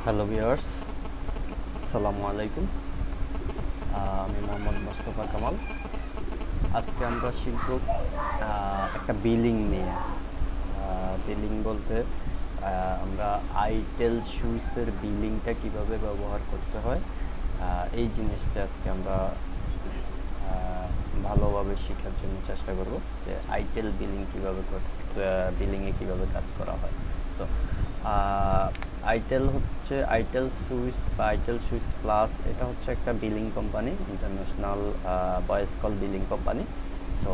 Hello viewers, আসসালামু আলাইকুম। আমি মোহাম্মদ মোস্তফা কামাল। আজকে আমরা শিখব একটা বিলিং নিয়ে। বিলিং বলতে আমরা আইটেল সুইচের বিলিংটা কিভাবে ব্যবহার করতে হয়, এই জিনিসটা আজকে আমরা ভালোভাবে শেখার জন্য চেষ্টা করব যে আইটেল বিলিং কীভাবে বিলিংয়ে কীভাবে কাজ করা হয়। সো আইটেল হচ্ছে আইটেল সুইচ বা আইটেল সুইচ প্লাস, এটা হচ্ছে একটা billing company, international voice call billing company. So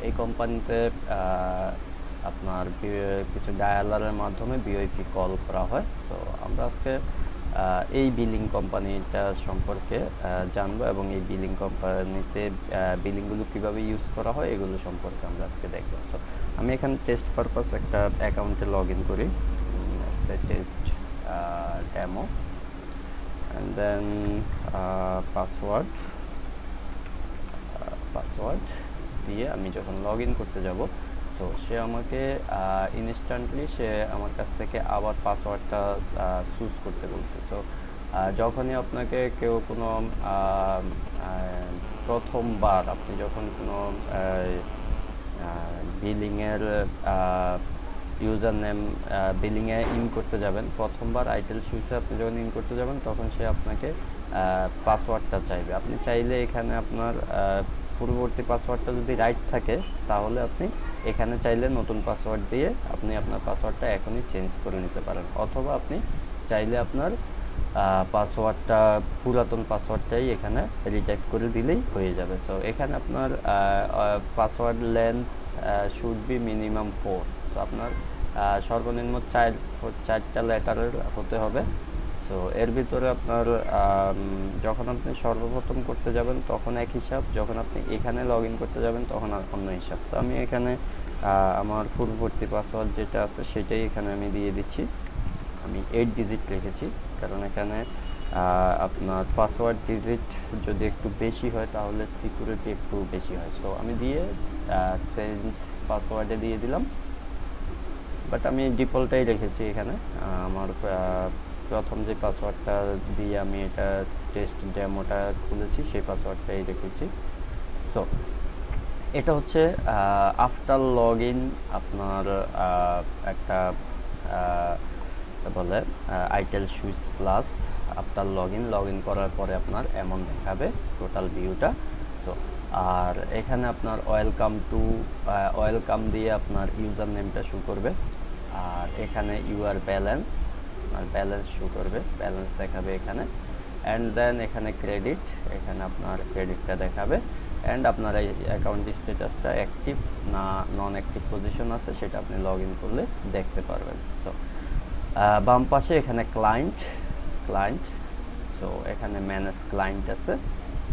এই কোম্পানিতে আপনার কিছু ডায়ালারের মাধ্যমে বিওআইপি কল করা হয়। সো আমরা আজকে এই বিলিং কোম্পানিটা সম্পর্কে জানবো এবং এই বিলিং কোম্পানিতে বিলিংগুলো কীভাবে ইউজ করা হয় এগুলো সম্পর্কে আমরা আজকে দেখবো। সো আমি এখানে টেস্ট পারপাস একটা অ্যাকাউন্টে লগ ইন করি, test demo, and then password দিয়ে আমি যখন লগ ইন করতে যাব, সো সে আমাকে ইনস্ট্যান্টলি আমার কাছ থেকে আবার পাসওয়ার্ডটা চুজ করতে বলছে। সো যখনই আপনাকে কেউ কোনো প্রথমবার আপনি যখন কোনো বিলিংয়ের ইউজার নেম বিলিংয়ে ইন করতে যাবেন, প্রথমবার আইটেল সুইচে আপনি যখন ইন করতে যাবেন তখন সে আপনাকে পাসওয়ার্ডটা চাইবে। আপনি চাইলে এখানে আপনার পূর্ববর্তী পাসওয়ার্ডটা যদি রাইট থাকে তাহলে আপনি এখানে চাইলে নতুন পাসওয়ার্ড দিয়ে আপনি আপনার পাসওয়ার্ডটা এখনই চেঞ্জ করে নিতে পারেন, অথবা আপনি চাইলে আপনার পাসওয়ার্ডটা পুরাতন পাসওয়ার্ডটাই এখানে রিটাইপ করে দিলেই হয়ে যাবে। সো এখানে আপনার password length should be minimum 4। তো আপনার সর্বনিম্ন চারটা লেটারের হতে হবে। সো এর ভিতরে আপনার যখন আপনি সর্বপ্রথম করতে যাবেন তখন এক হিসাব, যখন আপনি এখানে লগ ইন করতে যাবেন তখন অন্য হিসাব। সো আমি এখানে আমার পূর্ববর্তী পাসওয়ার্ড যেটা আছে সেটাই এখানে আমি দিয়ে দিচ্ছি। আমি 8 ডিজিট রেখেছি, কারণ এখানে আপনার পাসওয়ার্ড ডিজিট যদি একটু বেশি হয় তাহলে সিকিউরিটি একটু বেশি হয়। সো আমি দিয়ে চেঞ্জ পাসওয়ার্ডে দিয়ে দিলাম, বাট আমি ডিফল্টটাই রেখেছি এখানে। আমার প্রথম যে পাসওয়ার্ডটা দিয়ে আমি এটা টেস্ট ডেমোটা খুলেছি সেই পাসওয়ার্ডটাই রেখেছি। সো এটা হচ্ছে আফটার লগ ইন আপনার একটা বলে itel switch plus. After log in করার পরে আপনার এমন দেখাবে টোটাল ভিউটা। সো আর এখানে আপনার ওয়েলকাম দিয়ে আপনার ইউজার নেমটা শো করবে, আর এখানে ইউআর ব্যালেন্স শো করবে, ব্যালেন্স দেখাবে এখানে। অ্যান্ড দেন এখানে ক্রেডিট, এখানে আপনার ক্রেডিটটা দেখাবে। অ্যান্ড আপনার এই অ্যাকাউন্ট স্ট্যাটাসটা অ্যাক্টিভ না নন অ্যাক্টিভ পজিশন আছে সেটা আপনি লগ ইন করলে দেখতে পারবেন। সো বাম পাশে এখানে ক্লায়েন্ট। সো এখানে ম্যানেজ ক্লায়েন্ট আছে,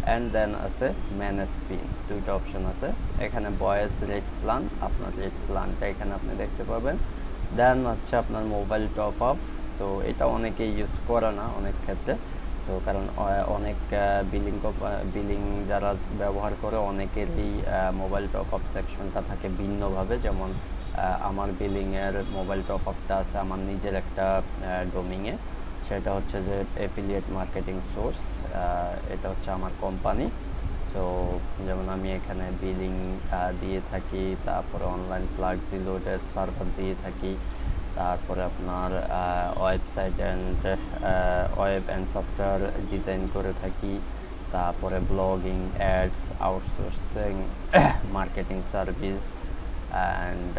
অ্যান্ড দেন আছে ম্যানেজ পিন, দুইটা অপশন আছে। এখানে ভয়েস রেট প্ল্যান, আপনার রেট প্ল্যানটা এখানে আপনি দেখতে পাবেন। দেন হচ্ছে আপনার মোবাইল টপ আপ। সো এটা অনেকেই ইউজ করে না অনেক ক্ষেত্রে। সো কারণ অনেক বিলিং যারা ব্যবহার করে অনেকেরই মোবাইল টপ আপ সেকশনটা থাকে ভিন্নভাবে। যেমন আমার বিলিংয়ের মোবাইল টপ আপটা আছে আমার নিজের একটা ডোমিংয়ে, সেটা হচ্ছে যে অ্যাফিলিয়েট মার্কেটিং সোর্স। এটা হচ্ছে আমার কোম্পানি। সো যেমন আমি এখানে বিলিং দিয়ে থাকি, তারপরে অনলাইন প্লাগজি লোডের সার্ভার দিয়ে থাকি, তারপরে আপনার website web and software design করে থাকি, তারপরে blogging, ads, outsourcing, marketing service, and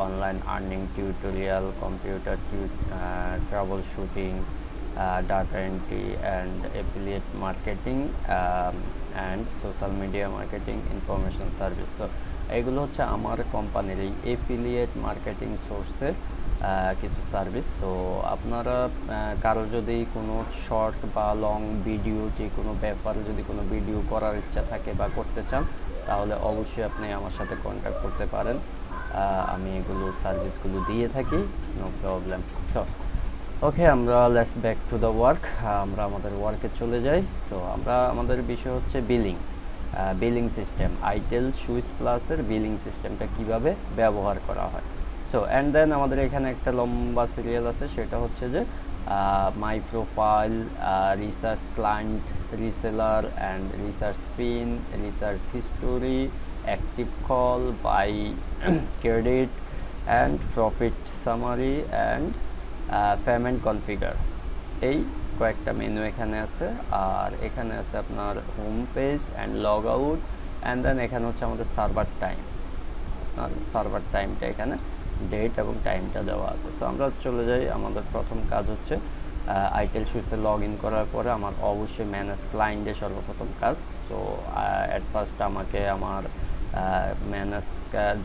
online earning tutorial, computer troubleshooting, data entry, and affiliate marketing, and social media marketing, information service. So এগুলো হচ্ছে আমার কোম্পানির এই এফিলিয়েট মার্কেটিং সোর্সের কিছু সার্ভিস। সো আপনারা কারো যদি কোনো শর্ট বা লং ভিডিও, যে কোনো ব্যাপারে যদি কোনো ভিডিও করার ইচ্ছা থাকে বা করতে চান তাহলে অবশ্যই আপনি আমার সাথে কন্ট্যাক্ট করতে পারেন। আমি এগুলো সার্ভিসগুলো দিয়ে থাকি, নো প্রবলেম। সো ওকে, আমরা let's back to the work, আমরা আমাদের ওয়ার্কে চলে যাই। সো আমাদের বিষয় হচ্ছে বিলিং সিস্টেম, আইটেল সুইচ প্লাসের বিলিং সিস্টেমটা কিভাবে ব্যবহার করা হয়। সো অ্যান্ড দেন আমাদের এখানে একটা লম্বা সিরিয়াল আছে, সেটা হচ্ছে যে my profile, research client, reseller and research pin, research history, active call, buy credit and profit summary and payment configure। এই কয়েকটা মেনু এখানে আছে। আর এখানে আছে আপনার home page and log out and then এখানে হচ্ছে আমাদের সার্ভার টাইম। আপনার সার্ভার টাইমটা এখানে ডেট এবং টাইমটা দেওয়া আছে। সো আমরা চলে যাই, আমাদের প্রথম কাজ হচ্ছে আইটেল শুসে লগ ইন করার পরে আমার অবশ্যই ম্যানেজ ক্লায়েন্টে সর্বপ্রথম কাজ। সো অ্যাট ফার্স্ট আমাকে আমার ম্যানেজ,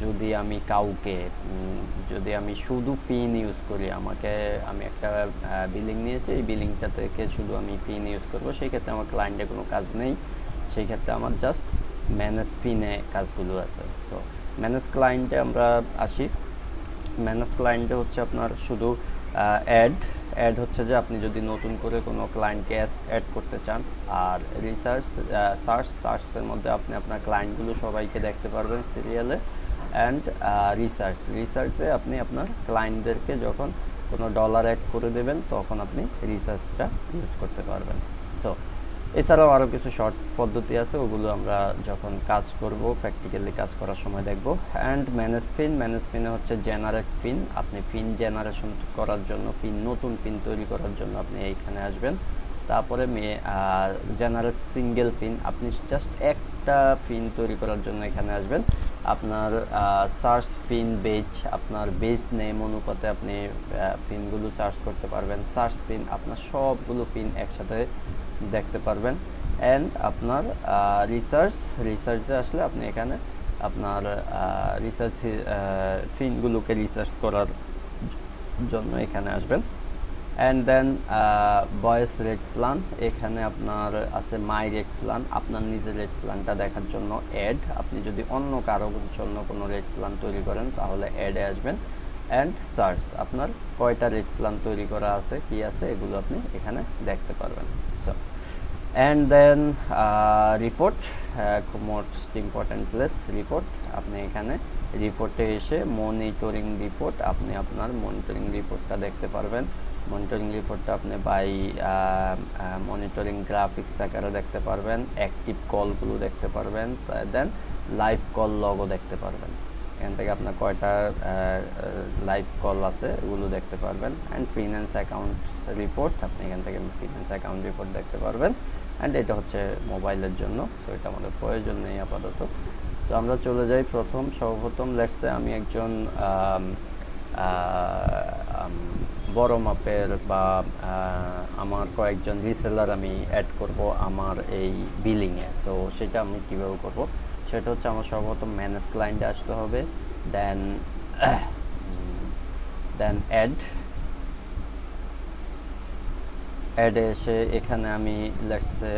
যদি আমি কাউকে, যদি আমি শুধু পিন ইউজ করি, আমি একটা বিলিং নিয়েছি, এই বিলিংটা থেকে শুধু আমি পিন ইউজ করবো, সেই ক্ষেত্রে আমার ক্লায়েন্টে কোনো কাজ নেই, সেই ক্ষেত্রে আমার জাস্ট ম্যানেজ পিনে কাজগুলো আছে। সো ম্যানেজ ক্লায়েন্টে আমরা আসি। ম্যানেজ ক্লায়েন্টে হচ্ছে আপনার শুধু অ্যাড হচ্ছে যে আপনি যদি নতুন করে কোনো ক্লায়েন্টকে অ্যাড করতে চান। আর সার্চের মধ্যে আপনি আপনার ক্লায়েন্টগুলো সবাইকে দেখতে পারবেন সিরিয়ালে। অ্যান্ড রিসার্চে আপনি আপনার ক্লায়েন্টদেরকে যখন কোনো ডলার অ্যাড করে দেবেন তখন আপনি রিসার্চটা ইউজ করতে পারবেন। সো এছাড়াও আরও কিছু শর্ট পদ্ধতি আছে, ওগুলো আমরা যখন কাজ করব, প্র্যাকটিক্যালি কাজ করার সময় দেখব। অ্যান্ড ম্যানেজ পিনে হচ্ছে জেনারেট পিন। আপনি পিন জেনারেশন করার জন্য, নতুন পিন তৈরি করার জন্য আপনি এইখানে আসবেন। তারপরে জেনারেট সিঙ্গেল পিন, আপনি জাস্ট একটা পিন তৈরি করার জন্য এখানে আসবেন। আপনার সার্চ পিন বেজ, আপনার বেজ নেম অনুপাতে আপনি পিনগুলো সার্চ করতে পারবেন। সার্চ পিন আপনার সবগুলো পিন একসাথে দেখতে পারবেন। অ্যান্ড আপনার রিসার্চে আসলে আপনি এখানে আপনার রিসার্চ পিনগুলোকে রিসার্চ করার জন্য এখানে আসবেন। And then voice rate plan, এখানে আপনার আছে মাই রেট প্ল্যান, আপনার নিজের রেট প্ল্যানটা দেখার জন্য অ্যাড। আপনি যদি অন্য কারোর জন্য কোনো রেট প্ল্যান তৈরি করেন তাহলে অ্যাডে আসবেন। অ্যান্ড সার্চ, আপনার কয়টা রেট প্ল্যান তৈরি করা আছে, কি আছে, এগুলো আপনি এখানে দেখতে পারবেন। সো অ্যান্ড দেন রিপোর্ট, খুব মোস্ট ইম্পর্ট্যান্ট প্লেস রিপোর্ট। আপনি এখানে রিপোর্টে এসে মনিটরিং রিপোর্ট, আপনি আপনার মনিটরিং রিপোর্টটা দেখতে পারবেন। মনিটরিং রিপোর্টটা আপনি বাই মনিটরিং গ্রাফিক্স আকারে দেখতে পারবেন, অ্যাক্টিভ কলগুলো দেখতে পারবেন, দেন লাইভ কল লগও দেখতে পারবেন। এখান থেকে আপনার কয়টা লাইভ কল আছে এগুলো দেখতে পারবেন। অ্যান্ড ফিন্যান্স অ্যাকাউন্ট রিপোর্ট, আপনি এখান থেকে ফিন্যান্স অ্যাকাউন্ট রিপোর্ট দেখতে পারবেন। অ্যান্ড এটা হচ্ছে মোবাইলের জন্য, সো এটা আমাদের প্রয়োজন নেই আপাতত। তো আমরা চলে যাই সর্বপ্রথম লেটসে আমি একজন বড় মাপের বা আমার কয়েকজন রিসেলার আমি অ্যাড করব আমার এই বিলিংয়ে। সো সেটা আমি কীভাবে করব, সেটা হচ্ছে আমার সর্বপ্রথম ম্যানেজ ক্লায়েন্টে আসতে হবে। দেন অ্যাডে এসে এখানে আমি লেটসে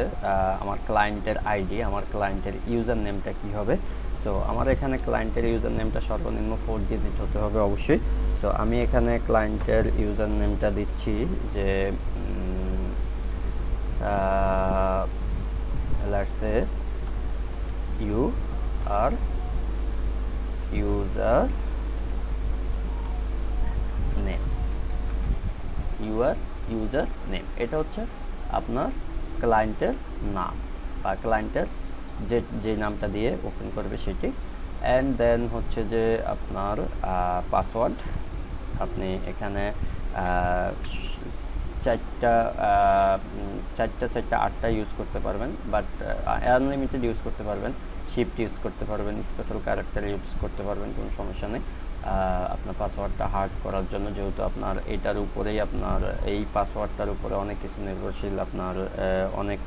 আমার ক্লায়েন্টের আইডি, আমার ক্লায়েন্টের ইউজার নেমটা কী হবে। সো আমার এখানে ক্লায়েন্টের ইউজার নেমটা সর্বনিম্ন 4 ডিজিট হতে হবে অবশ্যই। সো আমি এখানে ক্লায়েন্টের ইউজার নেমটা দিচ্ছি যে let's say you are user name, user name, এটা হচ্ছে আপনার ক্লায়েন্টের নাম বা ক্লায়েন্টের যে নামটা দিয়ে ওপেন করবে সেটি। অ্যান্ড দেন হচ্ছে যে আপনার পাসওয়ার্ড, আপনি এখানে চারটা 8টা ইউজ করতে পারবেন, বাট আনলিমিটেড ইউজ করতে পারবেন, শিফট ইউজ করতে পারবেন, স্পেশাল ক্যারেক্টার ইউজ করতে পারবেন, কোনো সমস্যা নেই। আপনার পাসওয়ার্ডটা হার্ড করার জন্য, যেহেতু আপনার এটার উপরেই আপনার এই পাসওয়ার্ডটার উপরে অনেক কিছু নির্ভরশীল, আপনার অনেক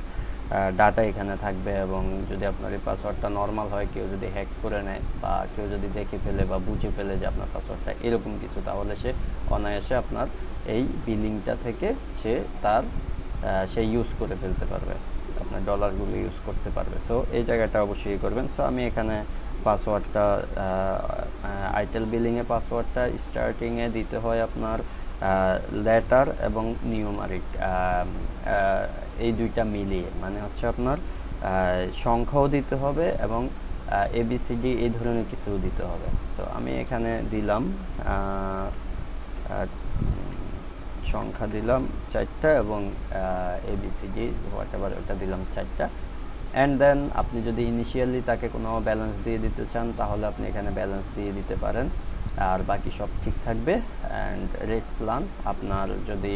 ডাটা এখানে থাকবে, এবং যদি আপনার এই পাসওয়ার্ডটা নর্মাল হয়, কেউ যদি হ্যাক করে নেয় বা কেউ যদি দেখে ফেলে বা বুঝে ফেলে যে আপনার পাসওয়ার্ডটা এরকম কিছু, তাহলে সে অনায়াসে আপনার এই বিলিংটা থেকে সে ইউজ করে ফেলতে পারবে, আপনার ডলারগুলো ইউজ করতে পারবে। সো এই জায়গাটা অবশ্যই করবেন। সো আমি এখানে পাসওয়ার্ডটা আইটেল বিলিংয়ে পাসওয়ার্ডটা স্টার্টিংয়ে দিতে হয় আপনার লেটার এবং নিউমারিক, এই দুইটা মিলিয়ে, মানে হচ্ছে আপনার সংখ্যাও দিতে হবে এবং ABCD এই ধরনের কিছু দিতে হবে। সো আমি এখানে দিলাম সংখ্যা দিলাম 4টা এবং ABCD হোয়াটএভার ওটা দিলাম 4টা। অ্যান্ড দেন আপনি যদি ইনিশিয়ালি তাকে কোনো ব্যালেন্স দিয়ে দিতে চান তাহলে আপনি এখানে ব্যালেন্স দিয়ে দিতে পারেন, আর বাকি সব ঠিক থাকবে। অ্যান্ড রেট প্ল্যান আপনার যদি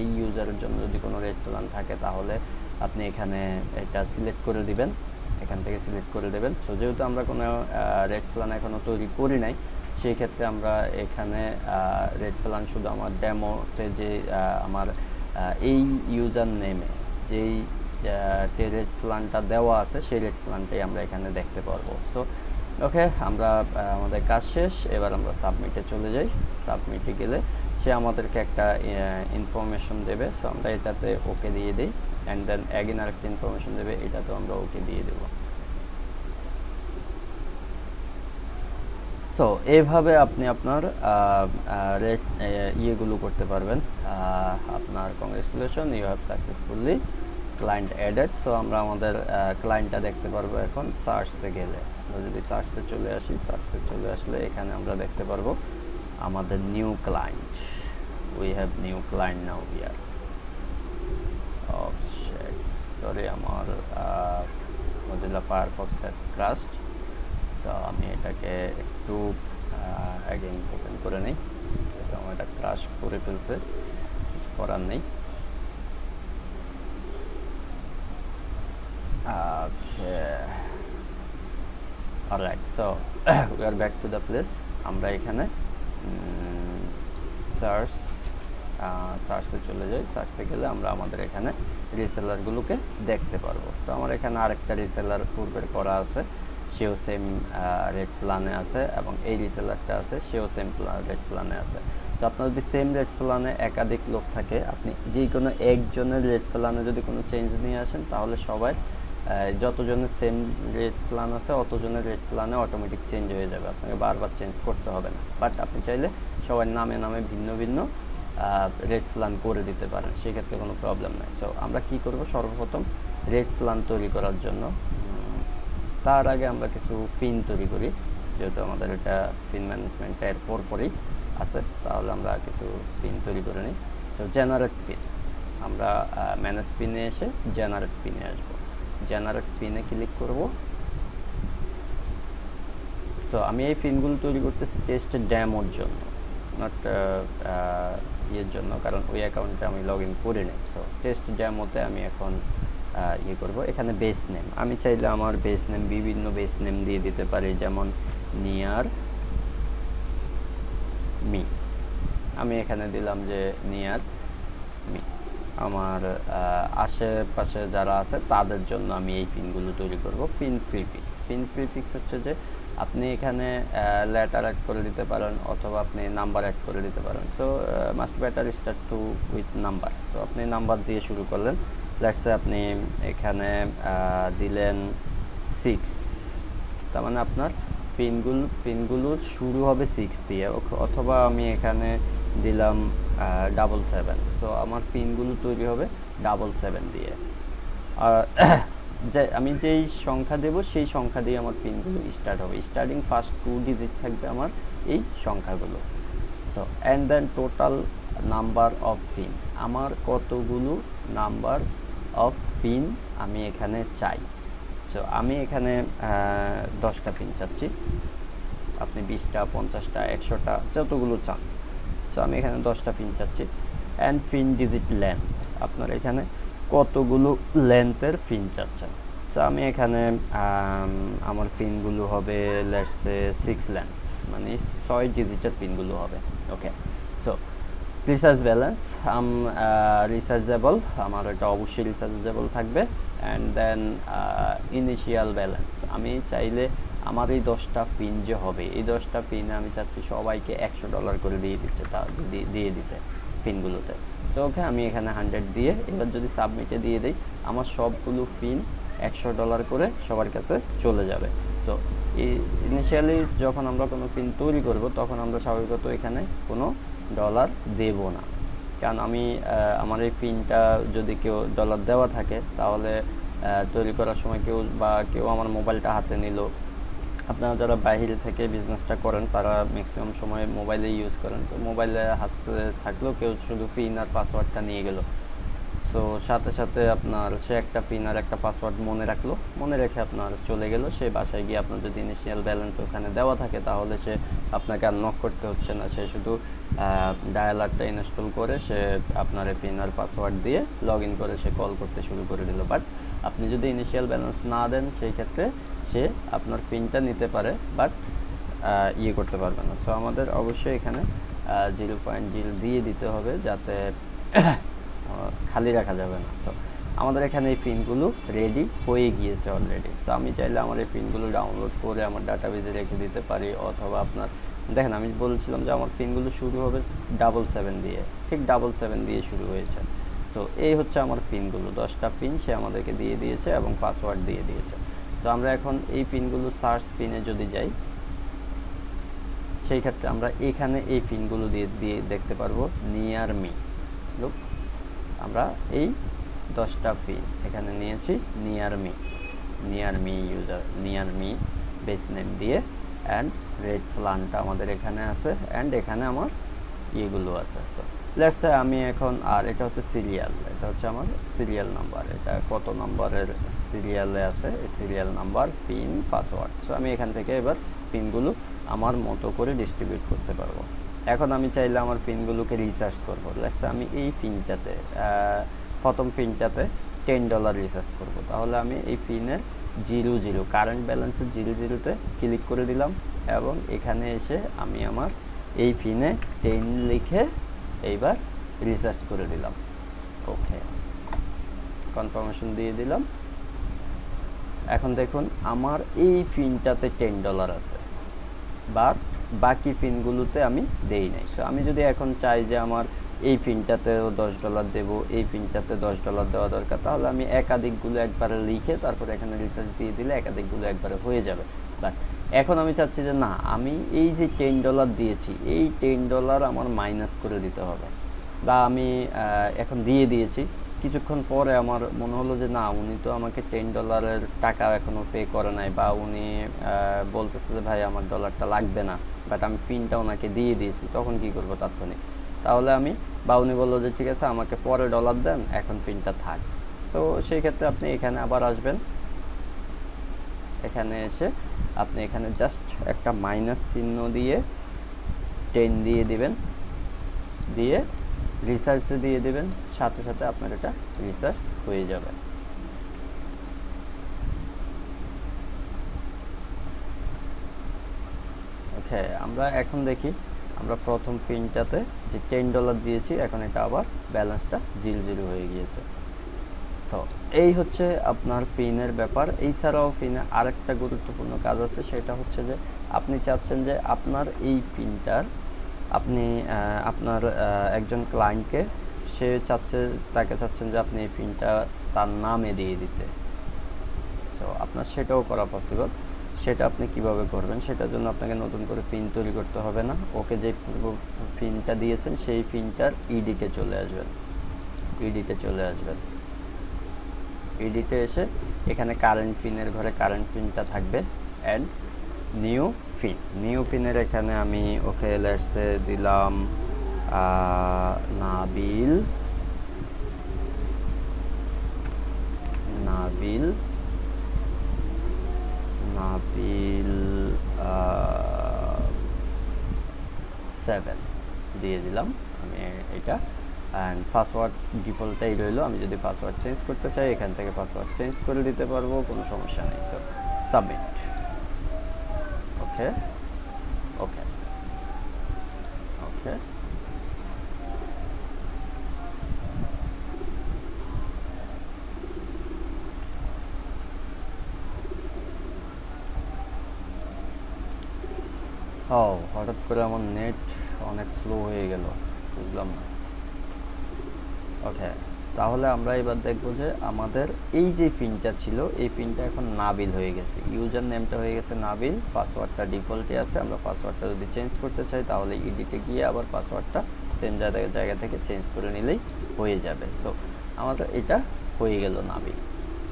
এই ইউজারের জন্য যদি কোনো রেট প্ল্যান থাকে তাহলে আপনি এখানে এটা সিলেক্ট করে দিবেন, এখান থেকে সিলেক্ট করে দেবেন। সো যেহেতু আমরা কোনো রেট প্ল্যান এখনও তৈরি করি নাই, সেই ক্ষেত্রে আমরা এখানে রেট প্ল্যান শুধু আমার ডেমোতে যে আমার এই ইউজার নেমে যেই রেট প্ল্যানটা দেওয়া আছে সেই রেট প্ল্যানটাই আমরা এখানে দেখতে পারবো। সো ওকে, আমরা আমাদের কাজ শেষ, এবার আমরা সাবমিটে চলে যাই। সাবমিটে গেলে সে আমাদেরকে একটা ইনফরমেশন দেবে, সো আমরা এটাতে ওকে দিয়ে দিই। অ্যান্ড দেন অ্যাগেন আরেকটা ইনফরমেশন দেবে, এটাতেও আমরা ওকে দিয়ে দেব। সো এইভাবে আপনি আপনার রেট ইয়েগুলো করতে পারবেন। আপনার congratulation, you have successfully client added. So আমরা আমাদের ক্লায়েন্টটা দেখতে পারবো এখন সার্চে গেলে। আমরা যদি সার্চে চলে আসি, সার্চে চলে আসলে এখানে আমরা দেখতে পারবো আমাদের new client. We have new client now here. Sorry, আমার Mozilla Firefox has crashed. So আমি এটাকে একটু অ্যাগেইন ওপেন করে নিই। এটা আমার এটা ক্রাশ করে ফেলছে, কিছু করার নেই। Okay. Alright, so we are back to the place. আমরা এখানে সার্চে চলে যাই। সার্চে গেলে আমরা আমাদের এখানে রিসেলারগুলোকে দেখতে পারবো। সো আমার এখানে আরেকটা রিসেলার পূর্বের করা আছে, সেও সেম রেট প্ল্যানে আছে, এবং এই রিসেলারটা আছে সেও সেম রেট প্ল্যানে আছে। সো আপনার যদি সেম রেট প্ল্যানে একাধিক লোক থাকে, আপনি যে কোনো একজনের রেট প্ল্যানে যদি কোনো চেঞ্জ নিয়ে আসেন তাহলে সবাই যতজনের সেম রেট প্ল্যান আছে অতজনের রেট প্ল্যানে অটোমেটিক চেঞ্জ হয়ে যাবে, আপনাকে বারবার চেঞ্জ করতে হবে না। বাট আপনি চাইলে সবার নামে নামে ভিন্ন ভিন্ন রেট প্ল্যান করে দিতে পারেন, সেক্ষেত্রে কোনো প্রবলেম নাই। সো আমরা কি করব, সর্বপ্রথম রেট প্ল্যান তৈরি করার জন্য তার আগে আমরা কিছু পিন তৈরি করি, যেহেতু আমাদের এটা স্পিন ম্যানেজমেন্টের পরপরই আছে, তাহলে আমরা কিছু পিন তৈরি করে নিই। সো জেনারেট পিন, আমরা ম্যানেজ পিনে এসে জেনারেট পিনে আসবো। জেনারেট পিনে ক্লিক করব। তো আমি এই পিনগুলো তৈরি করতেছি টেস্ট ডেমোর জন্য, নট ইয়ের জন্য, কারণ ওই অ্যাকাউন্টে আমি লগ ইন করে নিই। সো টেস্ট ডেমোতে আমি এখন ইয়ে করব। এখানে বেস নেম, আমি চাইলে আমার বেস নেম বিভিন্ন বেস নেম দিয়ে দিতে পারি, যেমন নিয়ার মি। আমি এখানে দিলাম যে নিয়ার মি। আমার আশেপাশে যারা আছে তাদের জন্য আমি এই পিনগুলো তৈরি করব। পিন প্রিফিক্স, পিন প্রিফিক্স হচ্ছে যে আপনি এখানে লেটার অ্যাড করে দিতে পারেন অথবা আপনি নাম্বার অ্যাড করে দিতে পারেন। So must better start to with number. So আপনি নাম্বার দিয়ে শুরু করলেন, লেটস সে আপনি এখানে দিলেন 6, তার মানে আপনার পিনগুলোর শুরু হবে 6 দিয়ে, অথবা আমি এখানে দিলাম 777। সো আমার পিনগুলো তৈরি হবে 777 দিয়ে। আর যে আমি যেই সংখ্যা দেব সেই সংখ্যা দিয়ে আমার পিনগুলো স্টার্ট হবে। স্টার্টিং ফার্স্ট 2 ডিজিট থাকবে আমার এই সংখ্যাগুলো। So and then total number of pin, আমার কতগুলো নাম্বার অফ পিন আমি এখানে চাই। সো আমি এখানে 10টা পিন চাচ্ছি, আপনি 20টা 50টা 100টা যতগুলো চান। সো আমি এখানে 10টা পিন চাচ্ছি। অ্যান্ড পিন ডিজিট লেন্থ, আপনার এখানে কতগুলো লেন্থের পিন চাচ্ছেন। সো আমি এখানে আমার পিনগুলো হবে লেটস সে 6 লেন্থ, মানে 6 ডিজিটের পিনগুলো হবে। ওকে, সো রিসার্চ ব্যালেন্স রিসার্চেবল, আমার এটা অবশ্যই রিসার্চেবল থাকবে। অ্যান্ড দেন ইনিশিয়াল ব্যালেন্স, আমি চাইলে আমার এই 10টা পিন যে হবে, এই 10টা পিনে আমি চাচ্ছি সবাইকে $100 করে দিয়ে দিতে পিনগুলোতে। তো ওকে, আমি এখানে 100 দিয়ে এবার যদি সাবমিটে দিয়ে দিই, আমার সবগুলো পিন $100 করে সবার কাছে চলে যাবে। সো ইনিশিয়ালি যখন আমরা কোনো পিন তৈরি করব তখন আমরা স্বাভাবিকত এখানে কোনো ডলার দেব না, কারণ আমি আমার এই পিনটা যদি কেউ ডলার দেওয়া থাকে তাহলে তৈরি করার সময় কেউ আমার মোবাইলটা হাতে নিল, আপনারা যারা বাইরে থেকে বিজনেসটা করেন তারা ম্যাক্সিমাম সময় মোবাইলে ইউজ করেন, তো মোবাইলে হাতে থাকলেও কেউ শুধু পিন আর পাসওয়ার্ডটা নিয়ে গেল, সো সাথে সাথে আপনার সে একটা পিন আর একটা পাসওয়ার্ড মনে রাখলো, মনে রেখে আপনার চলে গেল, সে বাসায় গিয়ে আপনার যদি ইনিশিয়াল ব্যালেন্স ওখানে দেওয়া থাকে তাহলে সে আপনাকে আর নক করতে হচ্ছে না, সে শুধু ডায়ালারটা ইনস্টল করে সে আপনার এই পিন আর পাসওয়ার্ড দিয়ে লগ ইন করে সে কল করতে শুরু করে দিল। বাট আপনি যদি ইনিশিয়াল ব্যালেন্স না দেন সেই ক্ষেত্রে সে আপনার পিনটা নিতে পারে বাট ইয়ে করতে পারবে না। সো আমাদের অবশ্যই এখানে 0.0 দিয়ে দিতে হবে যাতে খালি রাখা যাবে না। সো আমাদের এখানে এই পিনগুলো রেডি হয়ে গিয়েছে অলরেডি। সো আমি চাইলে আমার এই পিনগুলো ডাউনলোড করে আমার ডাটাবেজে রেখে দিতে পারি, অথবা আপনার দেখেন আমি বলছিলাম যে আমার পিনগুলো শুরু হবে 777 দিয়ে, ঠিক 777 দিয়ে শুরু হয়েছে। সো এই হচ্ছে আমার পিনগুলো, 10টা পিন সে আমাদেরকে দিয়ে দিয়েছে এবং পাসওয়ার্ড দিয়ে দিয়েছে। তো আমরা এখন এই পিনগুলো সার্চ পিনে যদি যাই সেই ক্ষেত্রে আমরা এখানে এই পিনগুলো দিয়ে দেখতে পারবো নিয়ার মি। লুক, আমরা এই 10টা পিন এখানে নিয়েছি near me user, near me base name দিয়ে, অ্যান্ড রেড ফ্লানটা আমাদের এখানে আছে, অ্যান্ড এখানে আমার ইয়েগুলো আছে। সো লেটস সে আমি এখন, আর এটা হচ্ছে সিরিয়াল, এটা হচ্ছে আমার সিরিয়াল নাম্বার, এটা কত নাম্বারের সিরিয়ালে আছে এই serial number, pin, password. So আমি এখান থেকে এবার পিনগুলো আমার মতো করে ডিস্ট্রিবিউট করতে পারবো। এখন আমি চাইলে আমার পিনগুলোকে রিসার্চ করবো। লেটস সে আমি এই পিনটাতে প্রথম পিনটাতে $10 রিসার্চ করব, তাহলে আমি এই পিনের 00 কারেন্ট ব্যালেন্সের 00তে ক্লিক করে দিলাম এবং এখানে এসে আমি আমার এই পিনে 10 লিখে এইবার রিসার্চ করে দিলাম। ওকে, কনফার্মেশন দিয়ে দিলাম। এখন দেখুন আমার এই পিনটাতে $10 আছে, বাট বাকি পিনগুলোতে আমি দেই নাই। সো আমি যদি এখন চাই যে আমার এই পিনটাতেও $10 দেব, এই পিনটাতে $10 দেওয়া দরকার, তাহলে আমি একাধিকগুলো একবারে লিখে তারপর এখানে রিসার্চ দিয়ে দিলে একাধিকগুলো একবারে হয়ে যাবে। বাট এখন আমি চাচ্ছি যে না, আমি এই যে $10 দিয়েছি এই $10 আমার মাইনাস করে দিতে হবে, বা আমি এখন দিয়ে দিয়েছি, কিছুক্ষণ পরে আমার মনে হলো যে না, উনি তো আমাকে $10 টাকা এখনও পে করে নাই, বা উনি বলতেছে যে ভাই আমার ডলারটা লাগবে না, বাট আমি পিনটা ওনাকে দিয়ে দিয়েছি, তখন কি করব তাৎক্ষণিক? তাহলে আমি, বা উনি বললো যে ঠিক আছে আমাকে পরে ডলার দেন, এখন পিনটা থাক। সো সেই ক্ষেত্রে আপনি এখানে আবার আসবেন, এখানে এসে আপনি এখানে জাস্ট একটা মাইনাস চিহ্ন দিয়ে 10 দিয়ে দিবেন, দিয়ে রিসার্চে দিয়ে দিবেন, সাথে সাথে আপনার এটা রিসার্চ হয়ে যাবে। ওকে, আমরা এখন দেখি আমরা প্রথম পিনটাতে যে $10 দিয়েছি, এখন এটা আবার ব্যালেন্সটা 00 হয়ে গিয়েছে। সো এই হচ্ছে আপনার পিনের ব্যাপার। এছাড়াও পিনে আরেকটা গুরুত্বপূর্ণ কাজ আছে, সেটা হচ্ছে যে আপনি চাচ্ছেন যে আপনার এই পিনটার আপনি আপনার একজন ক্লায়েন্টকে তাকে চাচ্ছেন যে আপনি এই পিনটা তার নামে দিয়ে দিতে। সো আপনার সেটাও করা পসিবল। সেটা আপনি কিভাবে করবেন, সেটার জন্য আপনাকে নতুন করে পিন তৈরি করতে হবে না। ওকে যে পিনটা দিয়েছেন সেই পিনটার এডিটে চলে আসবেন, এডিটে এসে এখানে কারেন্ট পিনের ঘরে কারেন্ট পিনটা থাকবে, অ্যান্ড নিউ পিনের এখানে আমি ওকে লেটসে দিলাম নাবিল 7 দিয়ে দিলাম আমি এটা, অ্যান্ড পাসওয়ার্ড ডিফল্টটাই রইলো। আমি যদি পাসওয়ার্ড চেঞ্জ করতে চাই এখান থেকে পাসওয়ার্ড চেঞ্জ করে দিতে পারবো, কোনো সমস্যা নেই। So submit. ওকে ওকে ওকে হঠাৎ করে আমার নেট অনেক স্লো হয়ে গেল, বুঝলাম না। ওকে, তাহলে আমরা এবার দেখবো যে আমাদের এই যে পিনটা ছিল এই পিনটা এখন নাবিল হয়ে গেছে, ইউজার নেমটা হয়ে গেছে নাবিল, পাসওয়ার্ডটা ডিফল্টে আছে। আমরা পাসওয়ার্ডটা যদি চেঞ্জ করতে চাই তাহলে এডিটে গিয়ে আবার পাসওয়ার্ডটা সেম জায়গা থেকে চেঞ্জ করে নিলেই হয়ে যাবে। সো আমাদের এটা হয়ে গেল নাবিল।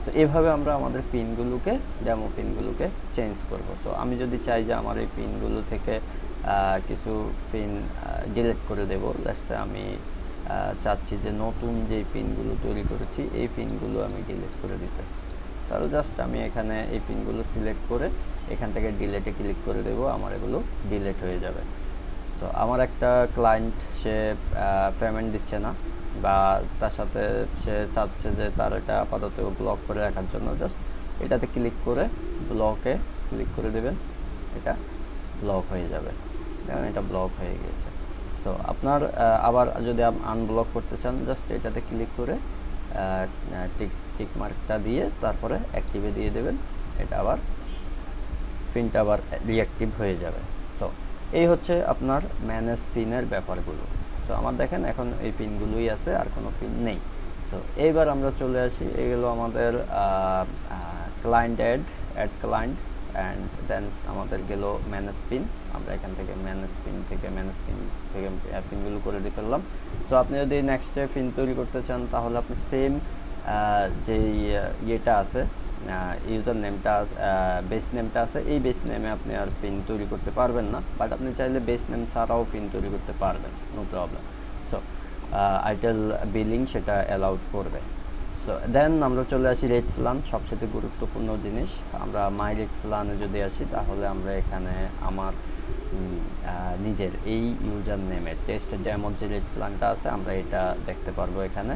তো এভাবে আমরা আমাদের পিনগুলোকে ডেমো পিনগুলোকে চেঞ্জ করব। সো আমি যদি চাই যে আমার এই পিনগুলো থেকে কিছু পিন ডিলিট করে দেব, লেটস সে আমি চাচ্ছি যে নতুন যে পিনগুলো তৈরি করেছি এই পিনগুলো আমি ডিলিট করে দিতে, তাহলে জাস্ট আমি এখানে এই পিনগুলো সিলেক্ট করে এখান থেকে ডিলিটে ক্লিক করে দেব, আমার এগুলো ডিলিট হয়ে যাবে। সো আমার একটা ক্লায়েন্ট সে পেমেন্ট দিচ্ছে না বা তার সাথে সে চাচ্ছে যে তার এটা আপাতত ব্লক করে রাখার জন্য, জাস্ট এটাতে ক্লিক করে ব্লকে ক্লিক করে দেবেন, এটা ব্লক হয়ে যাবে, দেখুন এটা ব্লক হয়ে গেছে। সো আপনার আবার যদি আনব্লক করতে চান জাস্ট এটাতে ক্লিক করে টিক মার্কটা দিয়ে তারপরে অ্যাক্টিভে দিয়ে দেবেন, এটা আবার পিনটা আবার রিঅ্যাক্টিভ হয়ে যাবে। সো এই হচ্ছে আপনার ম্যানেজ পিনের ব্যাপারগুলো। সো আমার দেখেন এখন এই পিনগুলোই আছে, আর কোনো পিন নেই। সো এইবার আমরা চলে আসি, এগুলো আমাদের client add client and then আমাদের গেল ম্যানেজ পিন। আমরা এখান থেকে ম্যানেজ পিন থেকে পিনগুলো করে দিয়ে ফেললাম। সো আপনি যদি নেক্সটে পিন তৈরি করতে চান তাহলে আপনি সেম যেই ইয়েটা আছে ইউজার নেমটা বেস নেমটা আছে, এই বেস নেমে আপনি আর পিন তৈরি করতে পারবেন না, বাট আপনি চাইলে বেস নেম ছাড়াও পিন তৈরি করতে পারবেন, no problem. So iTel billing সেটা অ্যালাউড করবে। সো দেন আমরা চলে আসি রেট প্ল্যান, সবচেয়ে গুরুত্বপূর্ণ জিনিস। আমরা মাই রেট প্ল্যানে যদি আসি তাহলে আমরা এখানে আমার নিজের এই ইউজার নেমের টেস্ট ডেমোর যে রেট প্ল্যানটা আছে আমরা এটা দেখতে পারবো এখানে,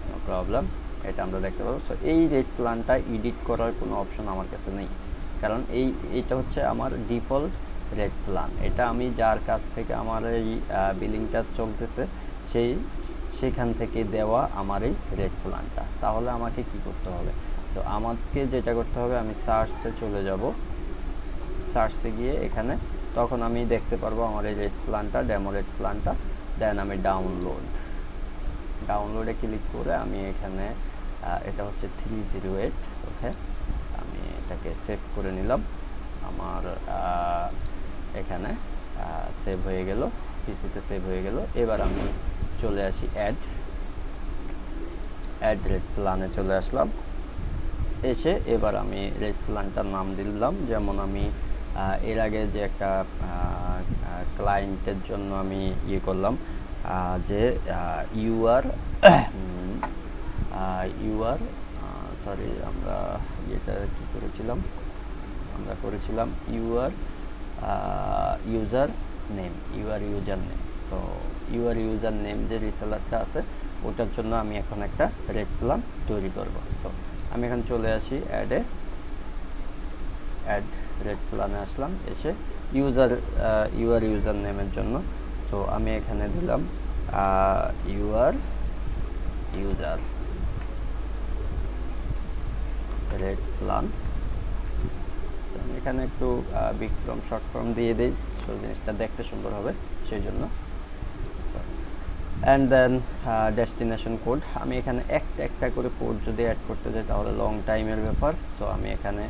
নো প্রবলেম, এটা আমরা দেখতে পাবো। সো এই রেট প্ল্যানটা এডিট করার কোনো অপশন আমার কাছে নেই, কারণ এইটা হচ্ছে আমার ডিফল্ট রেট প্ল্যান। এটা আমি যার কাছ থেকে আমার এই বিলিংটা চলতেছে সেখান থেকে দেওয়া আমার এই রেট প্ল্যানটা। তাহলে আমাকে কি করতে হবে? সো আমাকে যেটা করতে হবে, আমি সার্চে চলে যাব, সার্চে গিয়ে এখানে তখন আমি দেখতে পারবো আমার এই রেট প্ল্যানটা, ডেমো রেট প্ল্যানটা। দেন আমি ডাউনলোডে ক্লিক করে আমি এখানে এটা হচ্ছে 308, ওকে, আমি এটাকে সেভ করে নিলাম, আমার এখানে সেভ হয়ে গেল, পিসিতে সেভ হয়ে গেল। এবার আমি চলে আসি অ্যাড রেট প্ল্যানে চলে আসলাম, এসে এবার আমি রেট প্ল্যানটার নাম দিলাম, যেমন আমি এর আগে যে একটা ক্লায়েন্টের জন্য আমি ইয়ে করলাম যে ইউআর সরি আমরা এটা কি করেছিলাম, আমরা করেছিলাম user name. So user name যে রিসেলারটা আছে ওটার জন্য আমি এখন একটা রেট প্ল্যান তৈরি করব। সো আমি এখন চলে আসি অ্যাড রেট প্ল্যানে আসলাম, এসে ইউজার নেমের জন্য সো আমি এখানে দিলাম ইউজার রেট প্ল্যান। আমি এখানে একটু বিগ ফর্ম শর্ট ফর্ম দিয়ে দিই, সো জিনিসটা দেখতে সুন্দর হবে সেই জন্য। অ্যান্ড দেন ডেস্টিনেশন কোড, আমি এখানে একটা করে কোড যদি অ্যাড করতে যাই তাহলে লং টাইমের ব্যাপার। সো আমি এখানে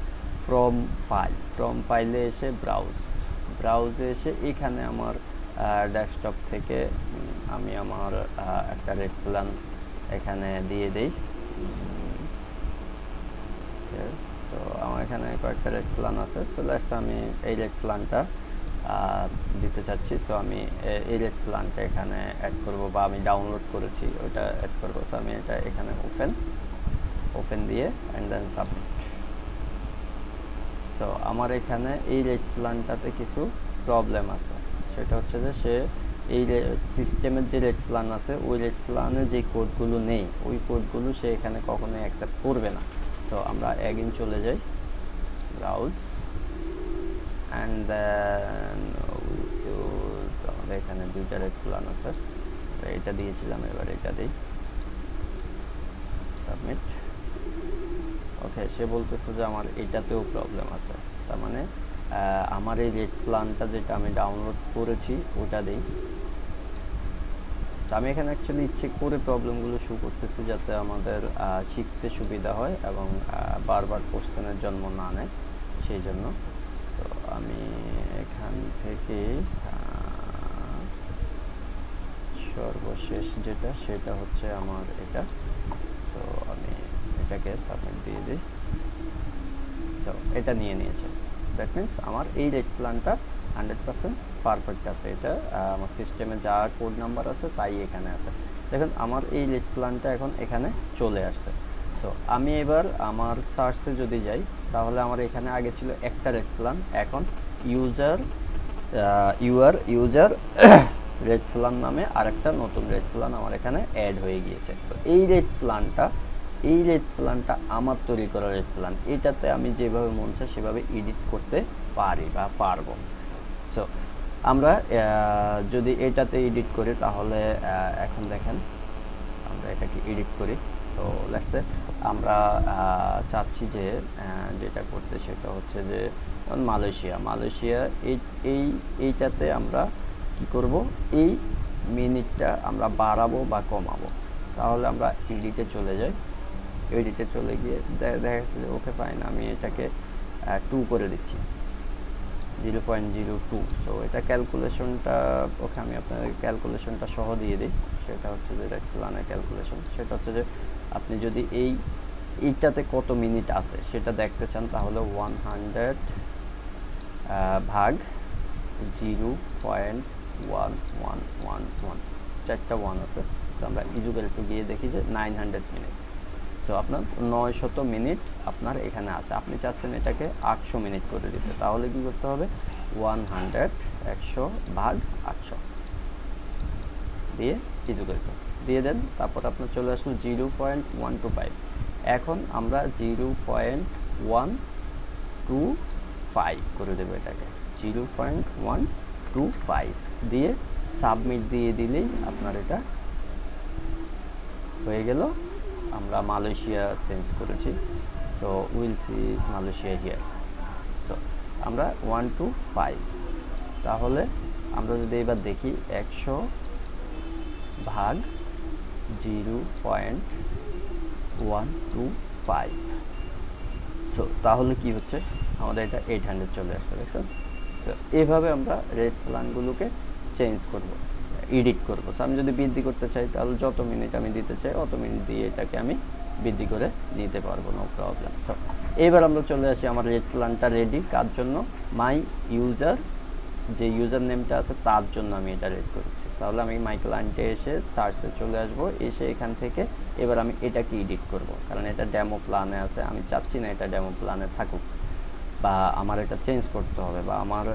ফ্রম ফাইলে এসে ব্রাউজে এসে এখানে আমার ডেস্কটপ থেকে আমি আমার একটা রেট প্ল্যান এখানে দিয়ে দেই। সো আমার এখানে কয়েকটা রেট প্ল্যান আছে, সো লেটস আমি এই রেট প্ল্যানটা দিতে চাচ্ছি। সো আমি এই রেট প্ল্যানটা এখানে অ্যাড করব, বা আমি ডাউনলোড করেছি ওটা অ্যাড করব। সো আমি এটা এখানে ওপেন দিয়ে অ্যান্ড দেন সাবমিট। সো আমার এখানে এই রেট প্ল্যানটাতে কিছু প্রবলেম আছে, সেটা হচ্ছে যে সে এই সিস্টেমের যে রেট প্ল্যান আছে ওই রেট প্ল্যানে যে কোডগুলো নেই ওই কোডগুলো সে এখানে কখনোই অ্যাকসেপ্ট করবে না। সো আমরা অ্যাগেইন চলে যাই, ব্রাউজ অ্যান্ড দেন আমাদের এখানে দুইটা রেট প্ল্যান আছে, এটা দিয়েছিলাম, এবার এটা দিই, সাবমিট। ওকে, সে বলতেছে যে আমার এটাতেও প্রবলেম আছে, তার মানে আমার এই রেট প্ল্যানটা যেটা আমি ডাউনলোড করেছি ওটা দিই। আমি এখানে অ্যাকচুয়ালি ইচ্ছে করে প্রবলেমগুলো শো করতেছি যাতে আমাদের শিখতে সুবিধা হয় এবং বারবার কোশ্চেনের জন্ম না নেয় সেই জন্য। তো আমি এখান থেকে সর্বশেষ যেটা সেটা হচ্ছে আমার এটা। সো আমি এটাকে সাবমিট দিয়ে দিই। সো এটা নিয়ে নিয়েছে, দ্যাট মিনস আমার এই রেট প্ল্যানটা 100% পারফেক্ট আছে। এটা আমার সিস্টেমে যা কোড নাম্বার আছে তাই এখানে আছে। দেখুন আমার এই রেট প্ল্যানটা এখন এখানে চলে আসছে। সো আমি এবার আমার সার্চে যদি যাই তাহলে আমার এখানে আগে ছিল একটা রেট প্ল্যান, এখন ইউজার রেট প্ল্যান নামে আরেকটা নতুন রেট প্ল্যান আমার এখানে অ্যাড হয়ে গিয়েছে। সো এই রেট প্ল্যানটা আমার তৈরি করা রেট প্ল্যান, এটাতে আমি যেভাবে মন চায় সেভাবে এডিট করতে পারি বা পারবো। সো আমরা যদি এটাতে এডিট করি তাহলে এখন দেখেন আমরা এটাকে এডিট করি। সো লেটস সে আমরা চাচ্ছি যে যেটা করতে সেটা হচ্ছে যে মালয়েশিয়া এইটাতে আমরা কি করব, এই মিনিটটা আমরা বাড়াবো বা কমাবো। তাহলে আমরা এডিটে চলে যাই, এডিটে চলে গিয়ে দেখা যাচ্ছে যে ওকে ফাইন, আমি এটাকে 2 করে দিচ্ছি, 0.02। সো এটা ক্যালকুলেশনটা ওকে আমি আপনাদের ক্যালকুলেশনটা সহ দিয়ে দিই। সেটা হচ্ছে যে রেট প্ল্যানের ক্যালকুলেশন, সেটা হচ্ছে যে আপনি যদি এইটাতে কত মিনিট আছে সেটা দেখতে চান তাহলে 100 ভাগ 0.1111, 4টা 1 আছে। সো আমরা ইজুকাল টু গিয়ে দেখি যে 900 মিনিট। সো আপনার 900 মিনিট আপনার এখানে আছে। আপনি চাচ্ছেন এটাকে 800 মিনিট করে দিতে, তাহলে কি করতে হবে 100 ভাগ 800 দিয়ে ইজুকাল টু দিয়ে দেন। তারপর আপনার চলে আসলো 0.125। এখন আমরা 0.125 করে দেবো এটাকে, 0.125 দিয়ে সাবমিট দিয়ে দিলেই আপনার এটা হয়ে গেল। আমরা মালয়েশিয়া চেঞ্জ করেছি। So will see Malaysia here. So আমরা 125, তাহলে আমরা যদি এবার দেখি 100 ভাগ 0.125। সো তাহলে কি হচ্ছে আমাদের এটা 800 চলে আসছে, দেখছেন। সো এইভাবে আমরা রেট প্ল্যানগুলোকে চেঞ্জ করব, এডিট করব। সো আমি যদি বৃদ্ধি করতে চাই তাহলে যত মিনিট আমি দিতে চাই অত মিনিট দিয়ে এটাকে আমি বৃদ্ধি করে নিতে পারবো, নো প্রবলেম। সো এবার আমরা চলে আসি আমার রেট প্ল্যানটা রেডি কার জন্য, মাই ইউজার, যে ইউজার নেমটা আছে তার জন্য আমি এটা রেড করেছি। তাহলে আমি মাই ক্লায়েন্টে এসে সার্চে চলে আসব, এসে এখান থেকে এবার আমি এটাকে এডিট করব, কারণ এটা ডেমো প্ল্যানে আছে। আমি চাচ্ছি না এটা ডেমো প্ল্যানে থাকুক, বা আমার এটা চেঞ্জ করতে হবে, বা আমার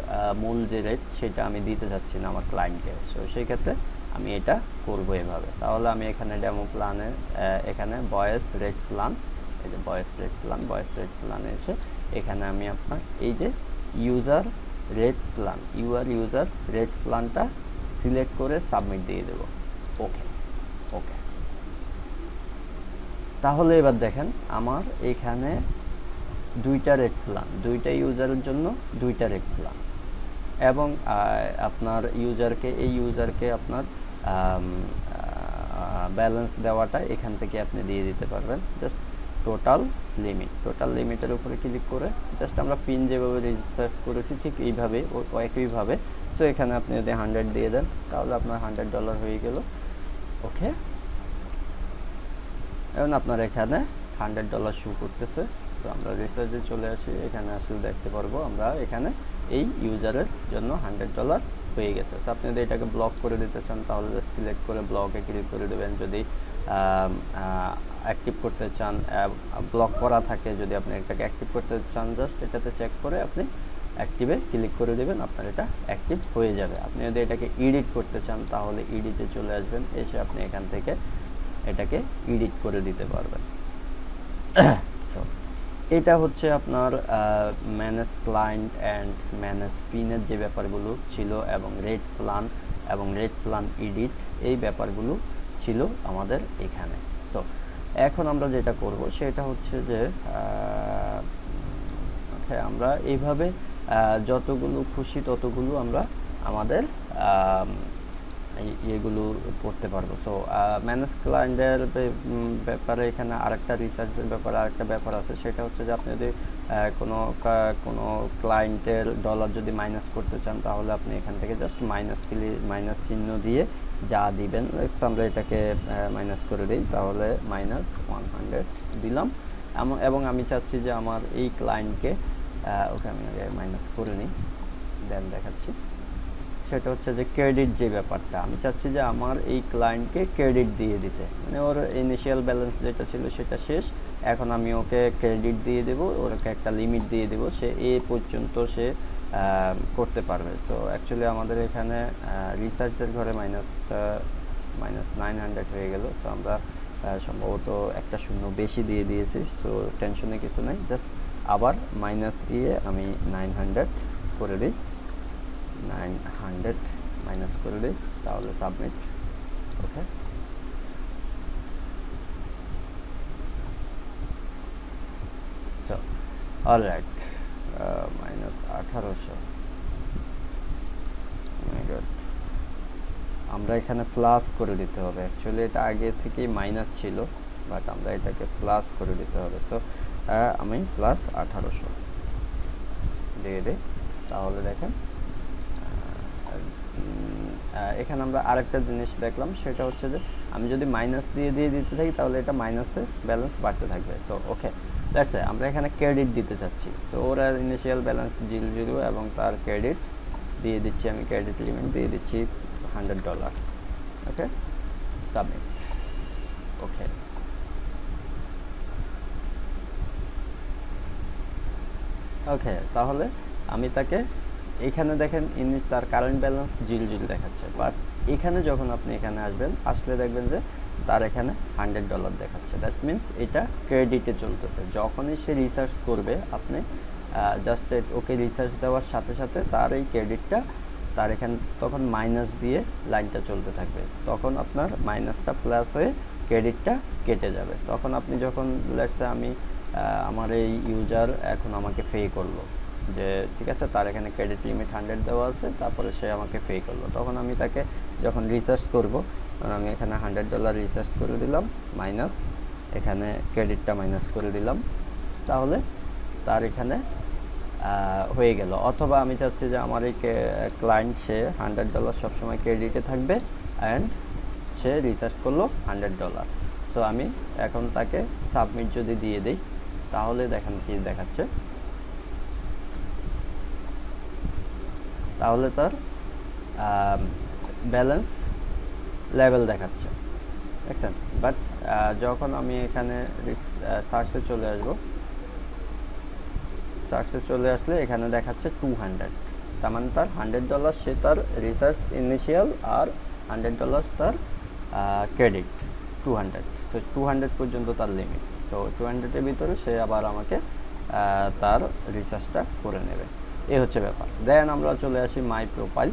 মূল যে রেট সেটা আমি দিতে চাচ্ছি না আমার ক্লায়েন্টকে। সো সেই ক্ষেত্রে আমি এটা করব এভাবে। তাহলে আমি এখানে ডেমো প্ল্যানে এখানে ভয়েস রেট প্ল্যান, এই যে ভয়েস রেট প্ল্যানে এসে এখানে আমি আপনার এই যে ইউজার রেট প্ল্যানটা সিলেক্ট করে সাবমিট দিয়ে দেব। ওকে। তাহলে এবার দেখেন আমার এখানে দুইটা রেট প্ল্যান, দুইটা ইউজারের জন্য দুইটা রেট প্ল্যান, এবং আপনার ইউজারকে আপনার ব্যালেন্স দেওয়াটা এখান থেকে আপনি দিয়ে দিতে পারবেন। জাস্ট টোটাল লিমিটের উপরে ক্লিক করে জাস্ট আমরা পিন যেভাবে রিসার্চ করেছি ঠিক এইভাবে একইভাবে। সো এখানে আপনি যদি 100 দিয়ে দেন তাহলে আপনার $100 হয়ে গেল। ওকে, এখন আপনার এখানে $100 শো করতেছে। তো আমরা রিসার্চে চলে আসি, এখানে আসলে দেখতে পারবো আমরা এখানে এই ইউজারের জন্য $100 হয়ে গেছে। সো আপনি যদি এটাকে ব্লক করে দিতে চান তাহলে জাস্ট সিলেক্ট করে ব্লকে ক্লিক করে দেবেন। যদি অ্যাক্টিভ করতে চান, ব্লক করা থাকে, যদি আপনি এটাকে অ্যাক্টিভ করতে চান জাস্ট এটাতে চেক করে আপনি অ্যাক্টিভে ক্লিক করে দেবেন, আপনার এটা অ্যাক্টিভ হয়ে যাবে। আপনি যদি এটাকে এডিট করতে চান তাহলে এডিটে চলে আসবেন, এসে আপনি এখান থেকে এটাকে এডিট করে দিতে পারবেন। সো এটা হচ্ছে আপনার ম্যানেজ ক্লায়েন্ট অ্যান্ড ম্যানেজ পিনের যে ব্যাপারগুলো ছিল, এবং রেট প্ল্যান এডিট, এই ব্যাপারগুলো ছিল আমাদের এখানে। সো এখন আমরা যেটা করব সেটা হচ্ছে যে আমরা এইভাবে যতগুলো খুশি ততগুলো আমরা আমাদের এগুলো করতে পারবো। সো ম্যানেজ ক্লায়েন্টের ব্যাপারে এখানে আরেকটা রিসার্চের ব্যাপারে আরেকটা ব্যাপার আছে, সেটা হচ্ছে যে আপনি যদি কোনো ক্লায়েন্টের ডলার যদি মাইনাস করতে চান তাহলে আপনি এখান থেকে জাস্ট মাইনাস চিহ্ন দিয়ে যা দিবেন, আমরা এটাকে মাইনাস করে দিই, তাহলে -100 দিলাম। এবং আমি চাচ্ছি যে আমার এই ক্লায়েন্টকে, ওকে আমি আগে মাইনাস করে নিই, দেন দেখাচ্ছি। সেটা হচ্ছে যে ক্রেডিট, যে ব্যাপারটা আমি চাচ্ছি যে আমার এই ক্লায়েন্টকে ক্রেডিট দিয়ে দিতে, মানে ওর ইনিশিয়াল ব্যালেন্স যেটা ছিল সেটা শেষ, এখন আমি ওকে ক্রেডিট দিয়ে দেবো, ওকে একটা লিমিট দিয়ে দেবো, সে এ পর্যন্ত সে করতে পারবে। সো অ্যাকচুয়ালি আমাদের এখানে রিসার্চের ঘরে -900 হয়ে গেল। সো আমরা সম্ভবত একটা শূন্য বেশি দিয়ে দিয়েছি, সো টেনশনে কিছু নাই, জাস্ট আবার মাইনাস দিয়ে আমি 900 করে দিই, 900 মাইনাস করে দিই, তাহলে সাবমিট। ওকে, সো অলরাইট, -1800। আমরা এখানে প্লাস করে দিতে হবে, অ্যাকচুয়ালি এটা আগে থেকেই মাইনাস ছিল, বাট আমরা এটাকে প্লাস করে দিতে হবে। সো আমি +1800 দিয়ে দিই, তাহলে দেখেন এখানে আমরা আরেকটা জিনিস দেখলাম, সেটা হচ্ছে যে আমি যদি মাইনাস দিয়ে দিতে থাকি তাহলে এটা মাইনাসে ব্যালেন্স বাড়তে থাকবে। So okay, that's it. আমরা এখানে ক্রেডিট দিতে চাচ্ছি, সো ওর ইনিশিয়াল ব্যালেন্স 0 এবং তার ক্রেডিট দিয়ে দিচ্ছি, আমি ক্রেডিট লিমিট দিয়ে দিচ্ছি $100। ওকে, সাবমিট। ওকে, ওকে, তাহলে আমি তাকে, এখানে দেখেন তার কারেন্ট ব্যালেন্স 0 দেখাচ্ছে, বাট এখানে যখন আপনি এখানে আসলে দেখবেন যে তার এখানে $100 দেখাচ্ছে। দ্যাট মিনস এটা ক্রেডিটে চলতেছে। যখনই সে রিসার্চ করবে, আপনি জাস্ট ওকে রিসার্চ দেওয়ার সাথে সাথে তার এই ক্রেডিটটা তার এখানে তখন মাইনাস দিয়ে লাইনটা চলতে থাকবে, তখন আপনার মাইনাসটা প্লাস হয়ে ক্রেডিটটা কেটে যাবে। তখন আপনি যখন লেটস সে আমি আমার এই ইউজার এখন আমাকে পে করলো, যে ঠিক আছে তার এখানে ক্রেডিট লিমিট 100 দেওয়া আছে, তারপরে সে আমাকে পে করলো, তখন আমি তাকে যখন রিসার্চ করব, তখন আমি এখানে $100 রিসার্চ করে দিলাম, মাইনাস এখানে ক্রেডিটটা মাইনাস করে দিলাম, তাহলে তার এখানে হয়ে গেল। অথবা আমি চাচ্ছি যে আমার এই ক্লায়েন্ট, সে $100 সবসময় ক্রেডিটে থাকবে অ্যান্ড সে রিসার্চ করলো $100। সো আমি এখন তাকে সাবমিট যদি দিয়ে দিই, তাহলে দেখেন কি দেখাচ্ছে, তাহলে তার ব্যালেন্স লেভেল দেখাচ্ছে, দেখছেন। বাট যখন আমি এখানে সার্চে চলে আসবো, সার্চে চলে আসলে এখানে দেখাচ্ছে 200, তার মানে তার $100 সে তার রিসার্চ ইনিশিয়াল, আর $100 তার ক্রেডিট 200। সো 200 পর্যন্ত তার লিমিট। সো 200-এর ভিতরে সে আবার আমাকে তার রিসার্চটা করে নেবে, এই হচ্ছে ব্যাপার। দেন আমরা চলে আসি মাই প্রোফাইল।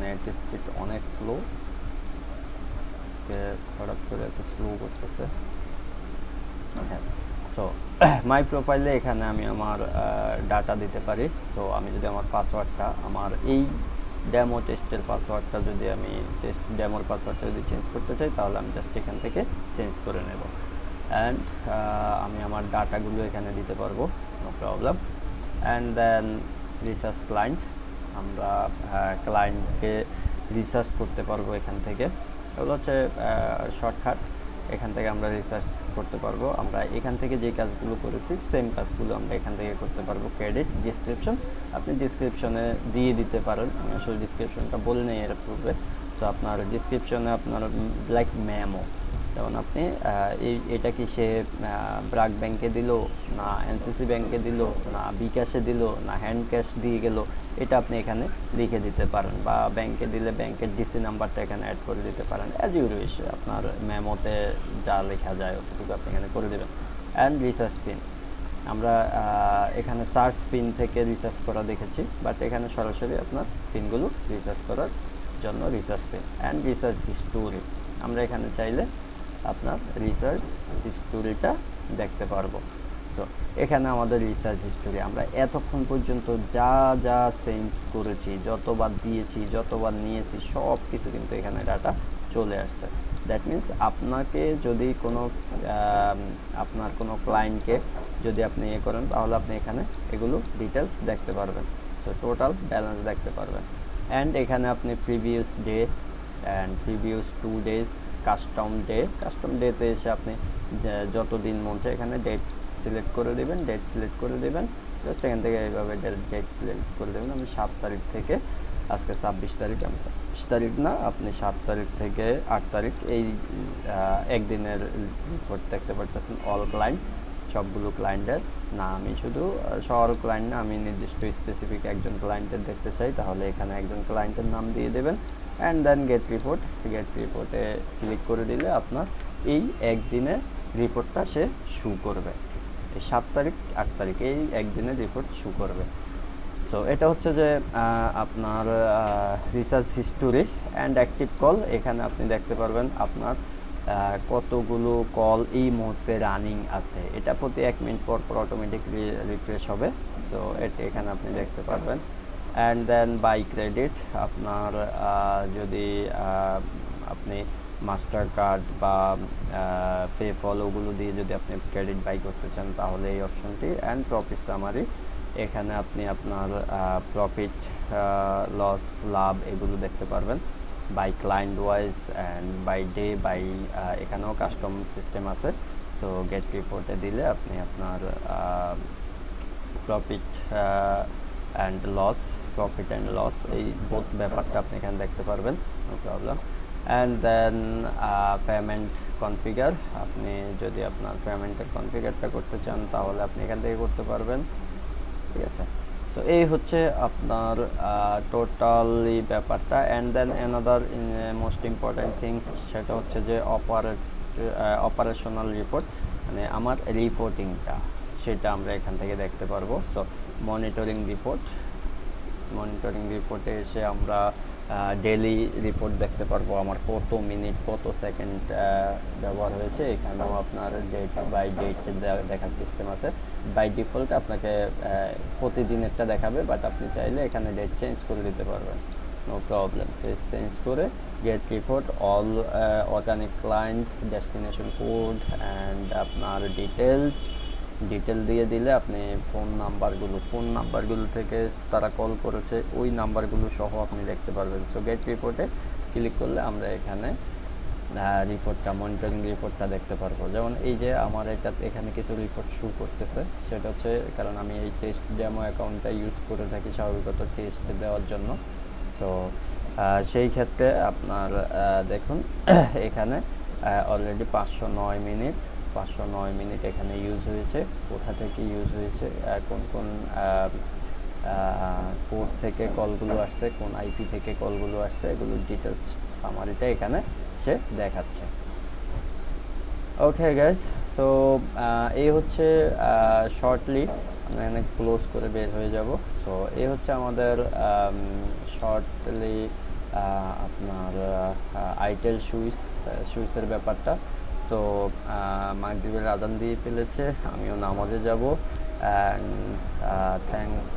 নেট স্পিড অনেক স্লো, আজকে হঠাৎ করে এত স্লো করতেছে। হ্যাঁ, সো মাই প্রোফাইলে এখানে আমি আমার ডাটা দিতে পারি। সো আমি যদি আমার পাসওয়ার্ডটা, আমার এই ডেমো টেস্টের পাসওয়ার্ডটা যদি আমি ডেমোর পাসওয়ার্ডটা যদি চেঞ্জ করতে চাই, তাহলে আমি জাস্ট এখান থেকে চেঞ্জ করে নেব। অ্যান্ড আমি আমার ডাটাগুলো এখানে দিতে পারবো, no problem. And then research client, আমরা ক্লায়েন্টকে রিসার্চ করতে পারবো এখান থেকে। এগুলো হচ্ছে শর্টকাট, এখান থেকে আমরা রিসার্চ করতে পারবো। আমরা এখান থেকে যে কাজগুলো করেছি সেম কাজগুলো আমরা এখান থেকে করতে পারবো। ক্রেডিট ডিসক্রিপশন আপনি ডিসক্রিপশনে দিয়ে দিতে পারেন, আমি আসলে ডিসক্রিপশনটা বলে নেই এর পূর্বে। সো আপনার ডিসক্রিপশনে আপনার লাইক মেমো, যেমন আপনি এটা কি সে ব্র্যাক ব্যাংকে দিল, না এনসিসি ব্যাংকে দিল, না বিকাশে দিল, না হ্যান্ড ক্যাশ দিয়ে গেল, এটা আপনি এখানে লিখে দিতে পারেন। বা ব্যাংকে দিলে ব্যাংকের ডিসি নাম্বারটা এখানে অ্যাড করে দিতে পারেন, অ্যাজ ইউ উইশ। আপনার মেমোতে যা লেখা যায় অতটুকু আপনি এখানে করে দেবেন। অ্যান্ড রিসার্চ পিন, আমরা এখানে সার্চ পিন থেকে রিসার্চ করা দেখেছি, বাট এখানে সরাসরি আপনার পিনগুলো রিসার্চ করার জন্য research pin. And research story, আমরা এখানে চাইলে আপনার রিসার্চ স্টোরিটা দেখতে পারবো। সো এখানে আমাদের রিসার্চ হিস্টোরি, আমরা এতক্ষণ পর্যন্ত যা যা চেঞ্জ করেছি, যতবার দিয়েছি, যতবার নিয়েছি, সব কিছু কিন্তু এখানে ডাটা চলে আসছে। দ্যাট মিন্স আপনাকে যদি কোনো আপনার কোনো ক্লায়েন্টকে যদি আপনি ইয়ে করেন, তাহলে আপনি এখানে এগুলো ডিটেলস দেখতে পারবেন। সো টোটাল ব্যালেন্স দেখতে পারবেন। অ্যান্ড এখানে আপনি previous day and previous 2 days, custom ডেতে এসে আপনি যত দিন মন চায় এখানে ডেট সিলেক্ট করে দেবেন, জাস্ট এখান থেকে এইভাবে ডেট সিলেক্ট করে দেবেন। আমি 7 তারিখ থেকে, আজকে 26 তারিখ, আমি 26 তারিখ না, আপনি 7 তারিখ থেকে 8 তারিখ এই একদিনের রিপোর্ট দেখতে পারতেছেন। অল ক্লায়েন্ট, সবগুলো ক্লায়েন্টের না, আমি শুধু শহর ক্লায়েন্ট না, আমি নির্দিষ্ট স্পেসিফিক একজন ক্লায়েন্টের দেখতে চাই, তাহলে এখানে একজন ক্লায়েন্টের নাম দিয়ে দেবেন। অ্যান্ড দেন গেট রিপোর্টে ক্লিক করে দিলে আপনার এই একদিনের রিপোর্টটা সে শু করবে। এই 7 তারিখ 8 তারিখ এই একদিনের রিপোর্ট শু করবে। সো এটা হচ্ছে যে আপনার research history and active call. এখানে আপনি দেখতে পারবেন আপনার কতগুলো কল এই মুহূর্তে রানিং আছে। এটা প্রতি 1 মিনিট পর অটোমেটিকলি রিফ্রেশ হবে। সো এটা এখানে আপনি দেখতে পারবেন। অ্যান্ড দেন বাই ক্রেডিট, আপনার যদি আপনি মাস্টার কার্ড বা পেফল ওগুলো দিয়ে যদি আপনি ক্রেডিট বাই করতে চান, তাহলে এই অপশনটি। অ্যান্ড প্রফিট সামারি, এখানে আপনি আপনার প্রফিট, লস, লাভ এগুলো দেখতে পারবেন by client wise and by day, by এখানেও কাস্টম সিস্টেম আছে। সো গেট রিপোর্টে দিলে আপনি আপনার প্রফিট অ্যান্ড লস এই বোথ ব্যাপারটা আপনি এখানে দেখতে পারবেন, no problem. And then payment configure, আপনি যদি আপনার পেমেন্টের কনফিগারটা করতে চান তাহলে আপনি এখান থেকে করতে পারবেন, ঠিক আছে। সো এই হচ্ছে আপনার টোটালি ব্যাপারটা। And then another most important things, সেটা হচ্ছে যে অপারেশনাল রিপোর্ট, মানে আমার রিপোর্টিংটা, সেটা আমরা এখান থেকে দেখতে পারবো। সো মনিটরিং রিপোর্টে এসে আমরা ডেইলি রিপোর্ট দেখতে পারবো, আমার কত মিনিট কত সেকেন্ড ব্যবহার হয়েছে। এখানেও আপনার ডেট বাই ডেট দেখার সিস্টেম আছে। বাই ডিফল্ট আপনাকে প্রতিদিনেরটা দেখাবে, বাট আপনি চাইলে এখানে ডেট চেঞ্জ করে দিতে পারবেন, নো প্রবলেম। চেঞ্জ করে get report, all organic client, destination code and আপনার ডিটেল দিয়ে দিলে আপনি ফোন নাম্বারগুলো থেকে তারা কল করেছে ওই নাম্বারগুলো সহ আপনি দেখতে পারবেন। সো গেট রিপোর্টে ক্লিক করলে আমরা এখানে মনিটরিং রিপোর্টটা দেখতে পারবো। যেমন এই যে আমার এখানে কিছু রিপোর্ট শো করতেছে, সেটা হচ্ছে কারণ আমি এই টেস্ট ডেমো অ্যাকাউন্টটা ইউজ করে থাকি স্বাভাবিকত টেস্ট দেওয়ার জন্য। সো সেই ক্ষেত্রে আপনার দেখুন এখানে অলরেডি 509 মিনিট এখানে ইউজ হয়েছে। কোথা থেকে ইউজ হয়েছে, কোন পোর্ট থেকে কলগুলো আসছে, কোন আইপি থেকে কলগুলো আসছে, এগুলোর ডিটেলস সামারিটা এখানে সে দেখাচ্ছে। ওকে গাইজ, সো এই হচ্ছে শর্টলি আমরা এখানে ক্লোজ করে বের হয়ে যাব। সো এই হচ্ছে আমাদের শর্টলি আপনার আইটেল সুইচের ব্যাপারটা। সো মাগরিবের আজান দিয়ে ফেলেছে, আমিও নামাজে যাব। And thanks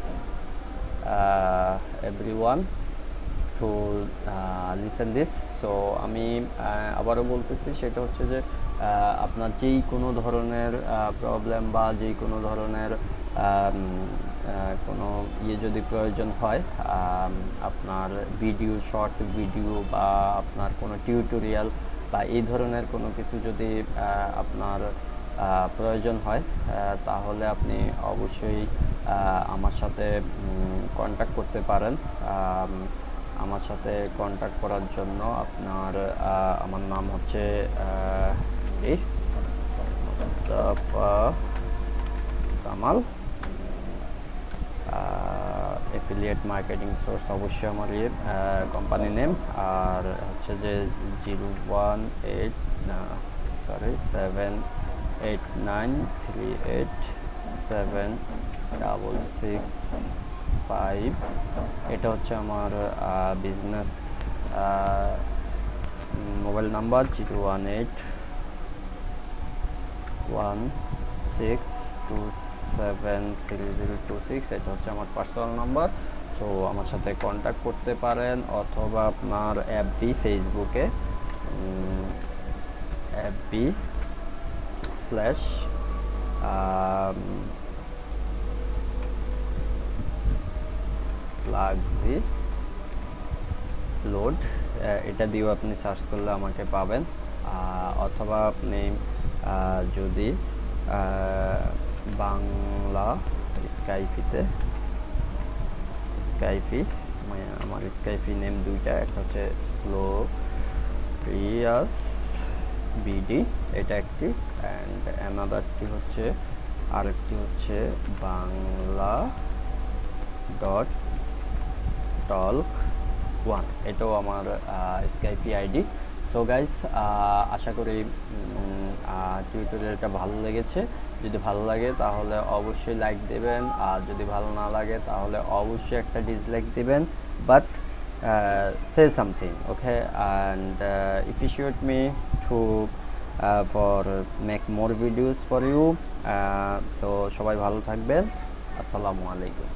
everyone to listen this. So আমি আবারও বলতেছি, সেটা হচ্ছে যে আপনার যেই কোনো ধরনের প্রবলেম বা যেই কোনো ধরনের কোনো যদি প্রয়োজন হয়, আপনার শর্ট ভিডিও বা আপনার কোনো টিউটোরিয়াল বা এই ধরনের কোনো কিছু যদি আপনার প্রয়োজন হয়, তাহলে আপনি অবশ্যই আমার সাথে কন্ট্যাক্ট করতে পারেন। আমার সাথে কন্ট্যাক্ট করার জন্য আমার নাম হচ্ছে Mustafa Kamal, affiliate marketing source অবশ্যই আমার কোম্পানি নেম। আর হচ্ছে যে 789387665, এটা হচ্ছে আমার বিজনেস মোবাইল নাম্বার 018 6273026, এটা হচ্ছে আমার পার্সোনাল নাম্বার। সো আমার সাথে কন্ট্যাক্ট করতে পারেন, অথবা আপনার এফবি ফেসবুকে এফবি স্ল্যাশ প্লাগজি লোড, এটা দিয়েও আপনি সার্চ করলে আমাকে পাবেন। অথবা আপনি যদি বাংলা স্কাইপি আমার স্কাইপি নেম দুইটা, একটা হচ্ছে গ্লোরিয়াস বিডি, এটা একটি, অ্যান্ড অ্যানাদারটি হচ্ছে আরেকটি হচ্ছে বাংলা ডট টল্ক 1, এটাও আমার স্কাইপি আইডি। সো গাইস, আশা করি টিউটোরিয়ালটা ভালো লেগেছে। যদি ভালো লাগে তাহলে অবশ্যই লাইক দেবেন, আর যদি ভালো না লাগে তাহলে অবশ্যই একটা ডিসলাইক দিবেন, but say something, okay, and appreciate me to for make more videos for you. So সবাই ভালো থাকবেন, আসসালামু আলাইকুম।